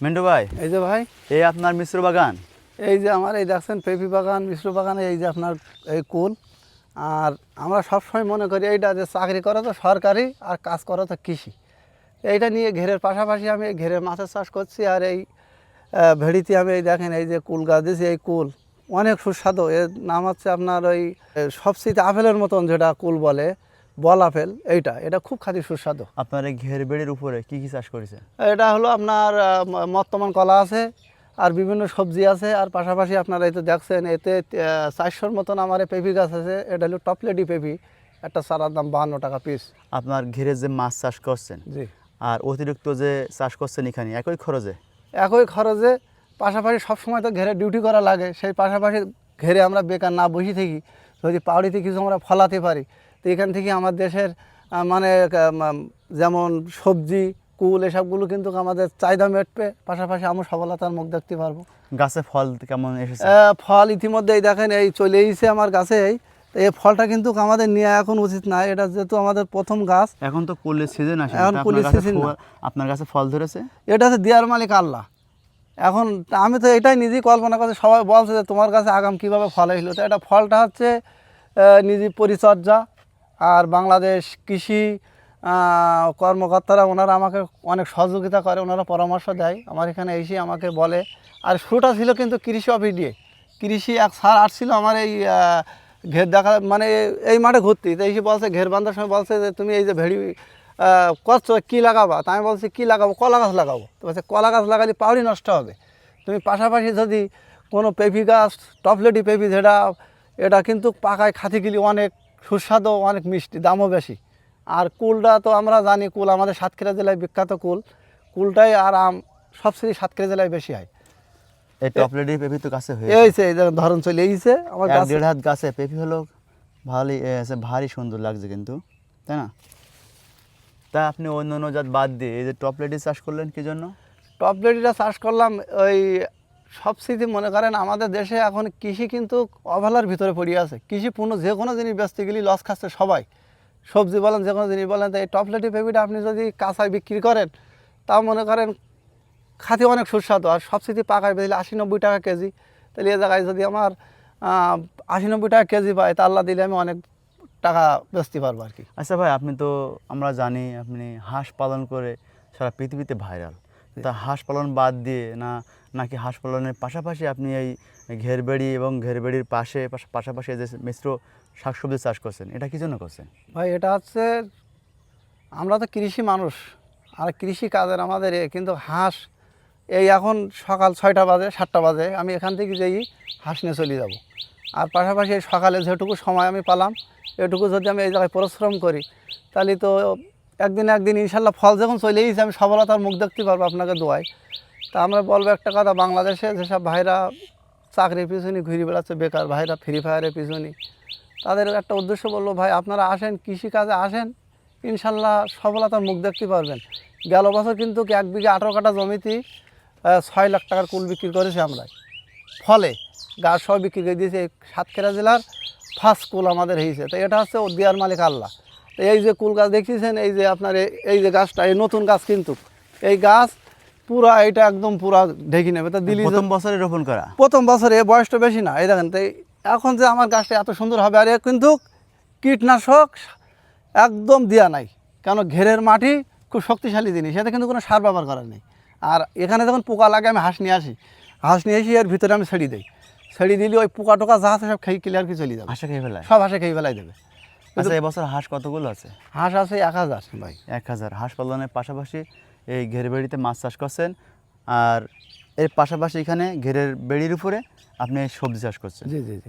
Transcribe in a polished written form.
মিন্টু ভাই, এই যে ভাই, এই আপনার মিশ্র বাগান। এই যে আমার এই দেখছেন পেঁপি বাগান, মিশ্র বাগানে এই যে আপনার এই কুল। আর আমরা সবসময় মনে করি এইটা যে চাকরি করা তো সরকারি আর কাজ করা তো কৃষি। এইটা নিয়ে ঘেরের পাশাপাশি আমি এই ঘেরে মাছের চাষ করছি। আর এই ভেড়িতে আমি এই দেখেন এই যে কুল গাছ দিয়েছি, এই কুল অনেক সুস্বাদু। এর নাম হচ্ছে আপনার ওই সবচেয়ে আপেলের মতন যেটা কুল বলে, বল আপেল। এটা খুব খাঁটি সুস্বাদু। আপনার এই ঘের বেড়ির উপরে কি কি চাষ করেছে? এটা হলো আপনার মর্তমান কলা আছে, আর বিভিন্ন সবজি আছে। আর পাশাপাশি আপনারা এই তো দেখছেন এতে 400-র মতন আমার এই পেঁপি গাছ আছে। এটা হলো টপলেডি পেঁপি, একটা চারার দাম 52 টাকা পিস। আপনার ঘেরে যে মাছ চাষ করছেন জি, আর অতিরিক্ত যে চাষ করছেন এখানে একই খরচে? একই খরচে। পাশাপাশি সবসময় তো ঘেরে ডিউটি করা লাগে, সেই পাশাপাশি ঘেরে আমরা বেকার না বসে থাকি, যদি পাউড়িতে কিছু আমরা ফলাতে পারি, তো এখান থেকে আমার দেশের মানে যেমন সবজি, কুল এসবগুলো কিন্তু আমাদের চাহিদা মেটবে, পাশাপাশি আমরা সফলতার মুখ দেখতে পারবো। গাছে ফল কেমন এসেছে? ফল ইতিমধ্যে এই দেখেন এই চলে এসেছে আমার গাছে। এই ফলটা কিন্তু আমাদের নেওয়া এখন উচিত না, এটা যেহেতু আমাদের প্রথম গাছ। এখন তো কুলের সিজন আসে, এখন কুলের সিজন না। আপনার কাছে ফল ধরেছে? এটা হচ্ছে দেওয়ার মালিক আল্লাহ। এখন আমি তো এটাই নিজেই কল্পনা করছি, সবাই বলছে যে তোমার কাছে আগাম কীভাবে ফল এসলো। তো এটা ফলটা হচ্ছে নিজে পরিচর্যা। আর বাংলাদেশ কৃষি কর্মকর্তারা ওনারা আমাকে অনেক সহযোগিতা করে, ওনারা পরামর্শ দেয় আমার এখানে এসে আমাকে বলে। আর শুরুটা ছিল কিন্তু কৃষি অফিস দিয়ে, কৃষি এক স্যার আসছিল আমার এই ঘের দেখা, মানে এই মাঠে ঘুরতে। তো এসে বলছে, ঘের বাঁধার সময় বলছে যে তুমি এই যে ভেড়ি করছো কী লাগাবা? তা আমি বলছি কী লাগাবো? কলা গাছ লাগাবো। তো বলছে কলা গাছ লাগালে পাউরি নষ্ট হবে, তুমি পাশাপাশি যদি কোনো পেঁপি গাছ, টপলেটি পেঁপি যেটা, এটা কিন্তু পাকায় খাতে গেলে অনেক সুস্বাদু, অনেক মিষ্টি, দামও বেশি। আর কুলটা তো আমরা জানি, কুল আমাদের সাতক্ষীরা জেলায় বিখ্যাত কুল। কুলটাই আর আম সবচেয়ে সাতক্ষীরা জেলায় বেশি হয়। এই টপলেডি পেঁপি তো গাছে হয়েছে, এইছে এই ধরন চলে এইছে আমার গাছ। 1-1.5 হাত গাছে পেঁপি হলো, ভালোই ভারী সুন্দর লাগছে কিন্তু, তাই না? তা আপনি অন্য অন্য জাত বাদ দিয়ে এই যে টপলেডি চাষ করলেন কি জন্য? টপলেটিটা চাষ করলাম ওই সবচেয়ে, মনে করেন আমাদের দেশে এখন কৃষি কিন্তু অবহেলার ভিতরে পড়ে আছে। কৃষিপূর্ণ যে কোনো জিনিস বেচতে গেলে লস খাচ্ছে সবাই, সবজি বলেন, যে কোনো জিনিস বলেন। তো এই টপলেটি পেঁপিটা আপনি যদি কাঁচায় বিক্রি করেন, তাও মনে করেন খাতে অনেক সুস্বাদু। আর সবচেয়ে পাকায় বেচলে 80-90 টাকা কেজি। তাহলে এ জায়গায় যদি আমার 80-90 টাকা কেজি পাই, তা আল্লাহ দিলে আমি অনেক টাকা বেচতে পারবো আর কি। আচ্ছা ভাই, আপনি তো, আমরা জানি আপনি হাঁস পালন করে সারা পৃথিবীতে ভাইরাল। তা হাঁস পালন বাদ দিয়ে নাকি হাঁস পালনের পাশাপাশি আপনি এই ঘেরবেড়ি এবং ঘেরবেড়ির পাশাপাশি যে মিশ্র শাকসবজি চাষ করছেন, এটা কি জন্য করছেন? ভাই এটা হচ্ছে, আমরা তো কৃষি মানুষ, আর কৃষি কাজের আমাদের কিন্তু হাঁস, এই এখন সকাল 6টা বাজে 7টা বাজে আমি এখান থেকে যেই হাঁস নিয়ে চলে যাব। আর পাশাপাশি এই সকালে যেটুকু সময় আমি পালাম, এটুকু যদি আমি এই জায়গায় পরিশ্রম করি, তাহলে তো একদিন ইনশাল্লাহ ফল যখন চলে এসেছে আমি সফলতার মুখ দেখতে পারবো আপনাকে দোয়াই। তা আমরা বলবো একটা কথা, বাংলাদেশে যেসব ভাইরা চাকরির পিছনে ঘুরে বেড়াচ্ছে, বেকার ভাইরা ফ্রি ফায়ারের পিছনে, তাদের একটা উদ্দেশ্য বললো, ভাই আপনারা আসেন, কৃষিকাজে আসেন, ইনশাল্লাহ সফলতার মুখ দেখতে পারবেন। গেল বছর কিন্তু 1 বিঘা 18 কাঠা জমিতেই 6 লাখ টাকার কুল বিক্রি করেছি আমরা। ফলে গাছ সব বিক্রি করে দিয়েছে। এই সাতক্ষীরা জেলার ফার্স্ট কুল আমাদের হয়েছে। তো এটা হচ্ছে ও দেওয়ার মালিক আল্লাহ। তো এই যে কুল গাছ দেখতেছেন, এই যে আপনার এই যে গাছটা, এই নতুন গাছ কিন্তু, এই গাছ পুরা এটা একদম পুরা ঢেকে নেবে। তো দিল্লি প্রথম বছরে রোপণ করা? প্রথম বছরে, এ বয়সটা বেশি না। এই দেখেন, তো এখন যে আমার গাছটা এত সুন্দর হবে, আর এ কিন্তু কীটনাশক একদম দেওয়া নাই, কেন ঘেরের মাটি খুব শক্তিশালী জিনিস, এতে কিন্তু কোনো সার ব্যবহার করার নেই। আর এখানে যখন পোকা লাগে আমি হাঁস নিয়ে আসি, এর ভিতরে আমি ছেড়ে দিই, ছেড়ে দিলে ওই পোকা টোকা যা আছে সব খেয়ে ক্লিয়ার কি চলে যাবে, হাঁসে খেয়ে ফেলায়? সব হাঁসে খেয়ে ফেলাই দেবে। আচ্ছা, এবছর হাঁস কতগুলো আছে? হাঁস আছে 1000 ভাই। 1000 হাঁস পালনের পাশাপাশি এই ঘের বেড়িতে মাছ চাষ করছেন, আর এর পাশাপাশি এখানে ঘেরের বেড়ির উপরে আপনি সবজি চাষ করছেন। জি জি জি।